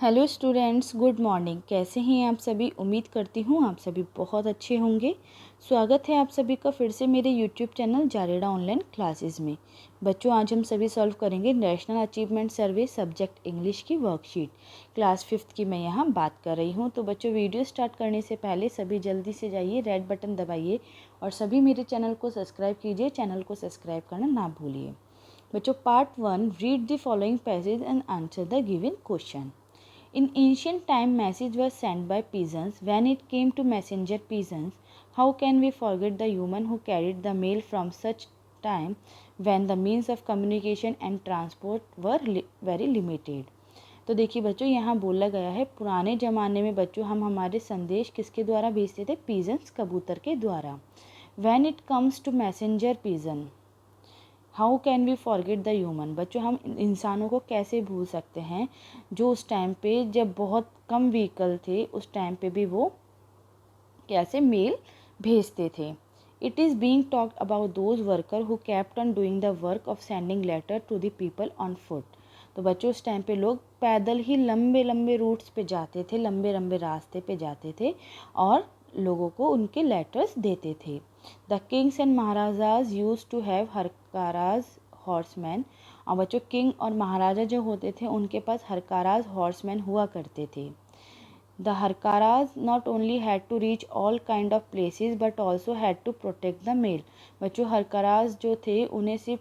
Hello students, good morning. कैसे हैं आप सभी? उम्मीद करती हूँ आप सभी बहुत अच्छे होंगे। स्वागत है आप सभी का फिर से मेरे यूट्यूब चैनल जारेडा ऑनलाइन क्लासेस में। बच्चों, आज हम सभी सॉल्व करेंगे नेशनल अचीवमेंट सर्वे सब्जेक्ट इंग्लिश की वर्कशीट। क्लास 5th की मैं यहाँ बात कर रही हूँ। तो बच्चों, वीडियो स्टार्ट करने से पहले सभी जल्दी से जाइए, रेड बटन दबाइए और सभी मेरे चैनल को सब्सक्राइब कीजिए। चैनल को सब्सक्राइब करना ना भूलिए। बच्चों, part 1, read the following passage and answer the given question. In ancient time, message was sent by pigeons. When it came to messenger pigeons, how can we forget the human who carried the mail from such time when the means of communication and transport were very limited? तो देखिए बच्चों, यहाँ बोला गया है पुराने ज़माने में बच्चों हम हमारे संदेश किसके द्वारा भेजते थे? पिजन्स, कबूतर के द्वारा। When it comes to messenger pigeon, how can we forget the human. बच्चों, हम इंसानों को कैसे भूल सकते हैं जो उस टाइम पे जब बहुत कम व्हीकल थे, उस टाइम पे भी वो कैसे मेल भेजते थे। It is being talked about those worker who kept on doing the work of sending letter to the people on foot. तो बच्चों, उस टाइम पे लोग पैदल ही लंबे लंबे रूट्स पे जाते थे, लंबे लंबे रास्ते पे जाते थे और लोगों को उनके लेटर्स देते थे। The kings and maharajas use to have harkaras horseman. और बच्चों, किंग और महाराजा जो होते थे उनके पास हरकाराज हॉर्समैन हुआ करते थे। The Harkaras not only had to reach all kind of places but also had to protect the mail। बच्चों, हरकाराज जो थे उन्हें सिर्फ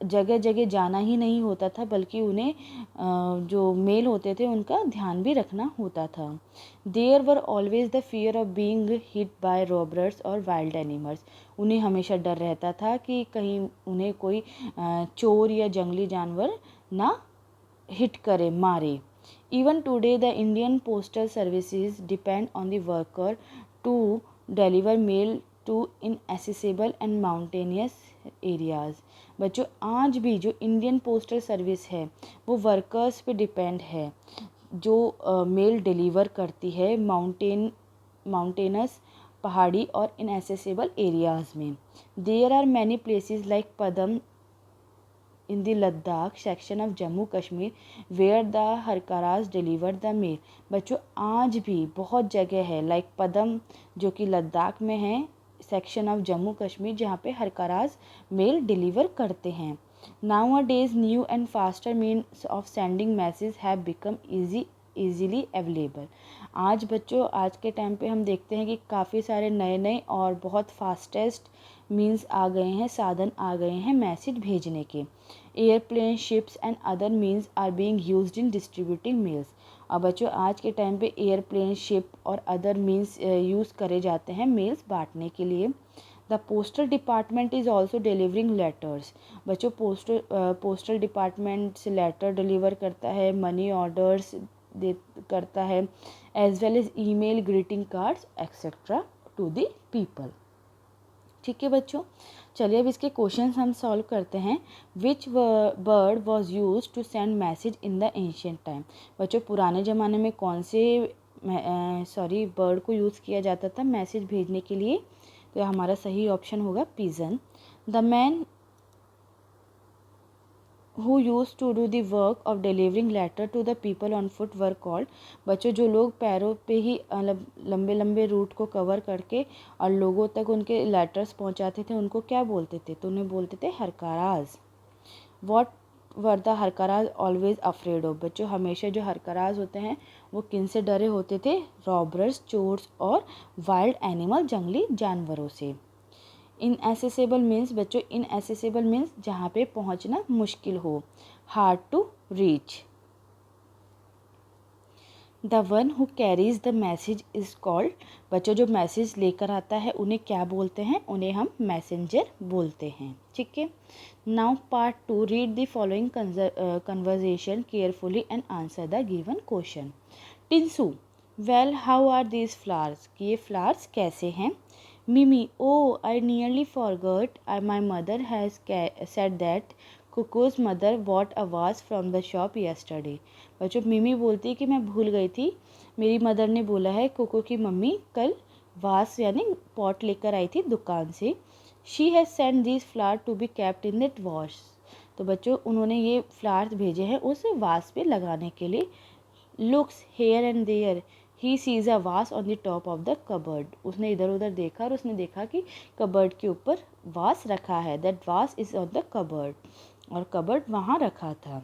जगह जगह जाना ही नहीं होता था, बल्कि उन्हें जो मेल होते थे उनका ध्यान भी रखना होता था। There were always the fear of being hit by robbers और वाइल्ड एनिमल्स। उन्हें हमेशा डर रहता था कि कहीं उन्हें कोई चोर या जंगली जानवर ना हिट करे, मारे। Even today, the Indian postal services depend on the worker to deliver mail to inaccessible and mountainous areas। बच्चों, आज भी जो इंडियन पोस्टल सर्विस है वो वर्कर्स पे डिपेंड है, जो मेल डिलीवर करती है माउंटेनस, पहाड़ी और इनएसेसिबल एरियाज़ में। There are many places like Padam in the Ladakh section of Jammu Kashmir where the Harkaras delivered the mail। बच्चों, आज भी बहुत जगह है लाइक पदम जो कि लद्दाख में है, सेक्शन ऑफ जम्मू कश्मीर, जहाँ पे हरकाराज मेल डिलीवर करते हैं। Nowadays new and faster means of sending messages have become easily available। आज बच्चों, आज के टाइम पे हम देखते हैं कि काफ़ी सारे नए नए और बहुत फास्टेस्ट मीन्स आ गए हैं, साधन आ गए हैं मैसेज भेजने के। Airplane, ships and other means are being used in distributing mails. और बच्चों, आज के टाइम पे एयरप्लेन, शिप और अदर मीन्स यूज़ करे जाते हैं मेल्स बांटने के लिए। The postal department is also delivering letters. बच्चों, पोस्टल डिपार्टमेंट से लेटर डिलीवर करता है, मनी ऑर्डर्स दे करता है, as well as email, greeting cards etcetera to the people. ठीक है बच्चों, चलिए अब इसके क्वेश्चंस हम सॉल्व करते हैं। Which bird was use to send message in the ancient time. बच्चों, पुराने ज़माने में कौन से बर्ड को यूज़ किया जाता था मैसेज भेजने के लिए? तो हमारा सही ऑप्शन होगा pigeon. The man who used to do the work of delivering letter to the people on foot were called। बच्चों, जो लोग पैरों पे ही लंबे लंबे रूट को कवर करके और लोगों तक उनके लेटर्स पहुंचाते थे उनको क्या बोलते थे? तो उन्हें बोलते थे harkaras. What were the harkaras always afraid of. बच्चों, हमेशा जो हरकाराज होते हैं वो किन से डरे होते थे? रॉबर्स, चोर्स और वाइल्ड एनिमल, जंगली जानवरों से। इनएसेसिबल मीन्स बच्चों, इनएसेसिबल मीन्स जहाँ पे पहुँचना मुश्किल हो, hard to reach. The one who carries the message is called. बच्चों, जो मैसेज लेकर आता है उन्हें क्या बोलते हैं? उन्हें हम मैसेंजर बोलते हैं। ठीक है। Now part 2, read the following conversation carefully and answer the given question. Tinsu, well how are these flowers. कि ये फ्लावर्स कैसे हैं? Mimi, oh, I nearly forgot. My mother has said that Coco's mother bought a vase from the shop yesterday। बच्चों, मिमी बोलती है कि मैं भूल गई थी, मेरी मदर ने बोला है कोको की मम्मी कल वास यानी पॉट लेकर आई थी दुकान से। She has sent these flowers to be kept in that vase। तो बच्चों उन्होंने ये फ्लावर्स भेजे हैं उस वास पे लगाने के लिए। Looks here and there he sees a vase on the top of the cupboard. उसने इधर उधर देखा और उसने देखा कि कबर्ड के ऊपर वास रखा है। दैट वास इज ऑन द कबर्ड, और कबर्ड वहाँ रखा था।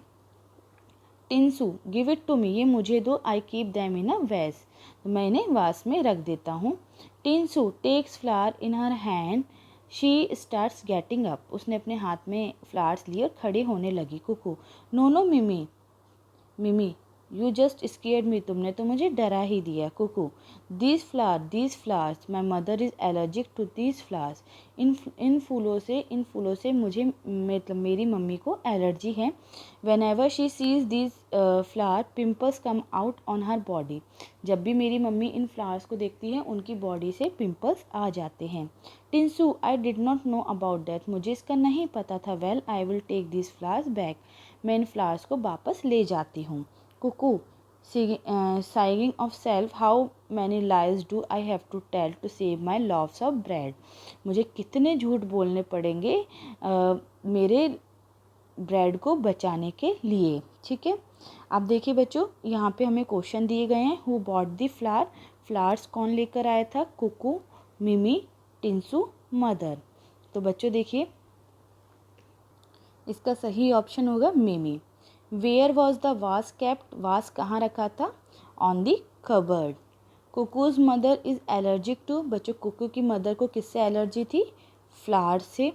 टिंसू गिव इट टू मी, ये मुझे दो, आई कीप दैम इन अ वैस, तो मैं इन्हें वास में रख देता हूँ। Tinsu takes flower in her hand, she starts getting up, उसने अपने हाथ में फ्लावर्स लिए और खड़े होने लगी। कुकू नो नो मिमी, मिमी यू जस्ट स्केयर्ड मी, तुमने तो मुझे डरा ही दिया। Kuku these flowers my mother is allergic to these flowers, इन फूलों से मुझे मतलब मेरी मम्मी को एलर्जी है। Whenever she sees these flower pimples come out on her body, जब भी मेरी मम्मी इन फ्लावर्स को देखती है उनकी बॉडी से पिम्पल्स आ जाते हैं। Tinsu I did not know about that, मुझे इसका नहीं पता था। Well I will take this flowers back, मैं इन फ्लावर्स को वापस ले जाती हूँ। Kuku sighing of self, how many lies do I have to tell to save my loaves of bread, मुझे कितने झूठ बोलने पड़ेंगे मेरे ब्रेड को बचाने के लिए। ठीक है, अब देखिए बच्चों यहाँ पे हमें क्वेश्चन दिए गए हैं। Who bought the flower, flowers कौन लेकर आया था? कुकू, मिमी, टिंसू, मदर। तो बच्चों देखिए इसका सही ऑप्शन होगा मिमी। Where was the vase kept, vase कहाँ रखा था? On the cupboard. Kuku's mother is allergic to, बच्चों कुकू की मदर को किससे एलर्जी थी? फ्लावर से।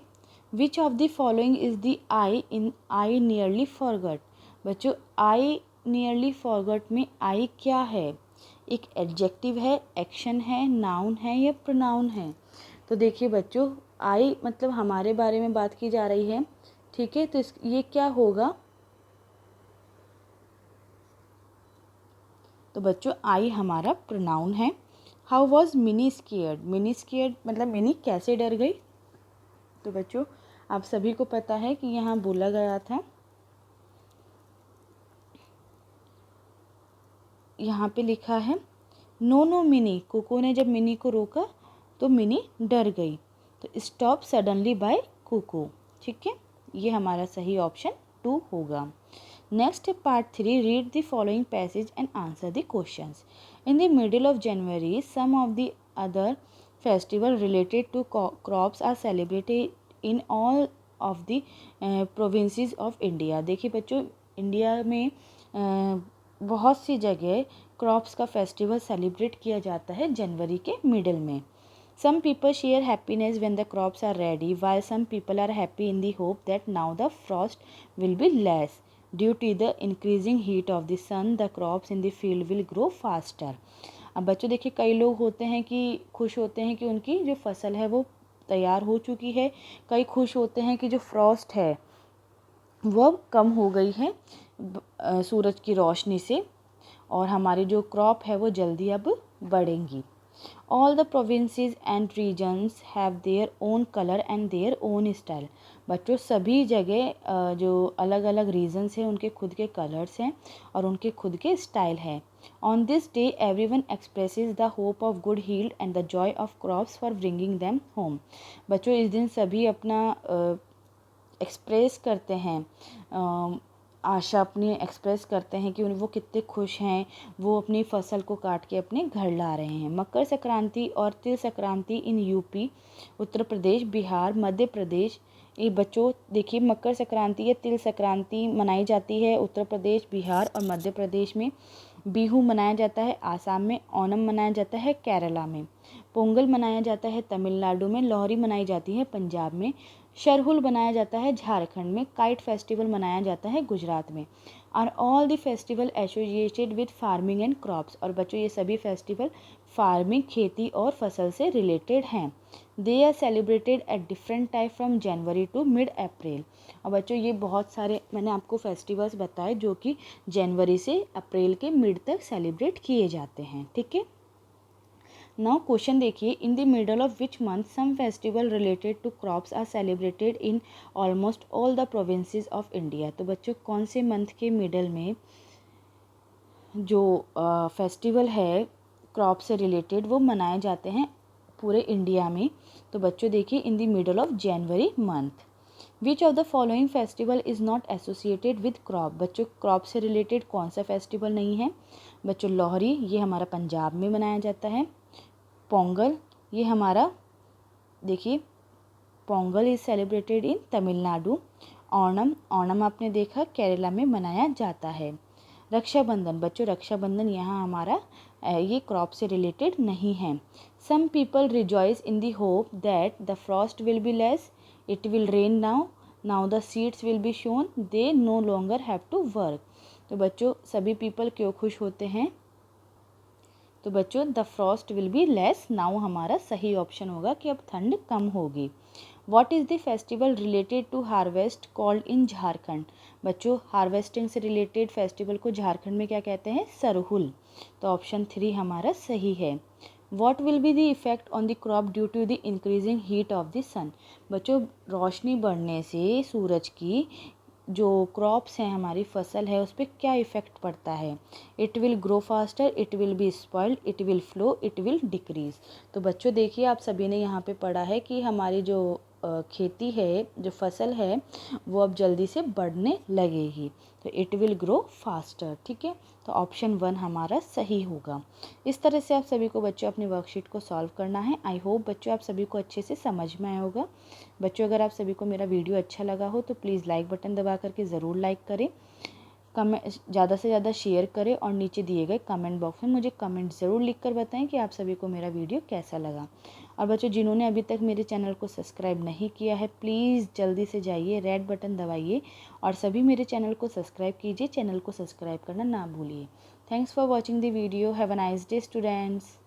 Which of the following is the I in I nearly forgot, बच्चों आई नियरली फॉरगट में आई क्या है? एक एडजेक्टिव है, एक्शन है, नाउन है या प्रोनाउन है? तो देखिए बच्चों आई मतलब हमारे बारे में बात की जा रही है। ठीक है, तो ये क्या होगा? तो बच्चों आई हमारा प्रोनाउन है। How was mini scared, mini scared मतलब मिनी कैसे डर गई? तो बच्चों आप सभी को पता है कि यहाँ बोला गया था, यहाँ पे लिखा है नो नो मिनी, कुकू ने जब मिनी को रोका तो मिनी डर गई। तो स्टॉप सडनली बाय कुकू। ठीक है, ये हमारा सही ऑप्शन 2 होगा। Next, part 3, read the following passage and answer the questions. In the middle of January, some of the other festivals related to crops are celebrated in all of the provinces of India. देखिए बच्चों India में बहुत सी जगह crops का festival celebrate किया जाता है जनवरी के मिडल में। Some people share happiness when the crops are ready, while some people are happy in the hope that now the frost will be less. Due to the increasing heat of the sun, the crops in the field will grow faster. अब बच्चों देखिए कई लोग होते हैं कि खुश होते हैं कि उनकी जो फसल है वो तैयार हो चुकी है, कई खुश होते हैं कि जो फ्रॉस्ट है वो कम हो गई है सूरज की रोशनी से, और हमारी जो क्रॉप है वो जल्दी अब बढ़ेंगी। All the provinces and regions have their own color and their own style. बच्चों सभी जगह जो अलग अलग रीजन्स हैं उनके खुद के कलर्स हैं और उनके खुद के स्टाइल हैं। On this day everyone expresses the hope of good health and the joy of crops for bringing them home. बच्चों इस दिन सभी अपना एक्सप्रेस करते हैं, आशा अपनी एक्सप्रेस करते हैं कि वो कितने खुश हैं, वो अपनी फसल को काट के अपने घर ला रहे हैं। मकर संक्रांति और तिल संक्रांति इन यूपी, उत्तर प्रदेश, बिहार, मध्य प्रदेश। ये बच्चों देखिए मकर संक्रांति या तिल संक्रांति मनाई जाती है उत्तर प्रदेश, बिहार और मध्य प्रदेश में। बिहू मनाया जाता है आसाम में, ओणम मनाया जाता है केरला में, पोंगल मनाया जाता है तमिलनाडु में, लोहरी मनाई जाती है पंजाब में, शरहुल मनाया जाता है झारखंड में, काइट फेस्टिवल मनाया जाता है गुजरात में। Are all the festival associated with farming and crops, और बच्चों ये सभी फेस्टिवल फार्मिंग खेती और फसल से रिलेटेड हैं। They are celebrated at different time from January to mid April. और बच्चों ये बहुत सारे मैंने आपको फेस्टिवल्स बताए जो कि जनवरी से अप्रैल के मिड तक सेलिब्रेट किए जाते हैं। ठीक है, नाउ क्वेश्चन देखिए, in the middle of which month some festival related to crops are celebrated in almost all the provinces of India. तो बच्चों कौन से मंथ के मिडल में जो फेस्टिवल है क्रॉप से रिलेटेड वो मनाए जाते हैं पूरे इंडिया में? तो बच्चों देखिए in the middle of January month. Which of the following festival is not associated with crop. बच्चों क्रॉप से रिलेटेड कौन सा फेस्टिवल नहीं है? बच्चों लोहरी, ये हमारा पंजाब में मनाया जाता है। पोंगल, ये हमारा देखिए Pongal is celebrated in Tamil Nadu. Onam, Onam आपने देखा केरला में मनाया जाता है। रक्षाबंधन, बच्चों रक्षाबंधन यहाँ हमारा ये क्रॉप से रिलेटेड नहीं है। Some people rejoice in the hope that the frost will be less, it will rain now the seeds will be sown, they no longer have to work. तो बच्चों सभी पीपल क्यों खुश होते हैं? तो बच्चों the frost will be less, now हमारा सही ऑप्शन होगा कि अब ठंड कम होगी। What is the festival related to harvest called in Jharkhand. बच्चों हार्वेस्टिंग से रिलेटेड फेस्टिवल को झारखंड में क्या कहते हैं? सरहुल। तो ऑप्शन 3 हमारा सही है। What will be the effect on the crop due to the increasing heat of the sun. बच्चों रोशनी बढ़ने से सूरज की जो क्रॉप्स हैं हमारी फसल है उस पर क्या इफ़ेक्ट पड़ता है? It will grow faster, it will be spoiled, it will flow, it will decrease. तो बच्चों देखिए आप सभी ने यहाँ पे पढ़ा है कि हमारी जो खेती है, जो फसल है, वो अब जल्दी से बढ़ने लगेगी। तो इट विल ग्रो फास्टर, ठीक है। तो ऑप्शन 1 हमारा सही होगा। इस तरह से आप सभी को बच्चों अपनी वर्कशीट को सॉल्व करना है। आई होप बच्चों आप सभी को अच्छे से समझ में आया होगा। बच्चों अगर आप सभी को मेरा वीडियो अच्छा लगा हो तो प्लीज़ लाइक बटन दबा करके ज़रूर लाइक करें, कमेंट ज़्यादा से ज़्यादा शेयर करें और नीचे दिए गए कमेंट बॉक्स में मुझे कमेंट ज़रूर लिख कर बताएं कि आप सभी को मेरा वीडियो कैसा लगा। और बच्चों जिन्होंने अभी तक मेरे चैनल को सब्सक्राइब नहीं किया है प्लीज़ जल्दी से जाइए, रेड बटन दबाइए और सभी मेरे चैनल को सब्सक्राइब कीजिए। चैनल को सब्सक्राइब करना ना भूलिए। Thanks for watching the video. Have a nice day students.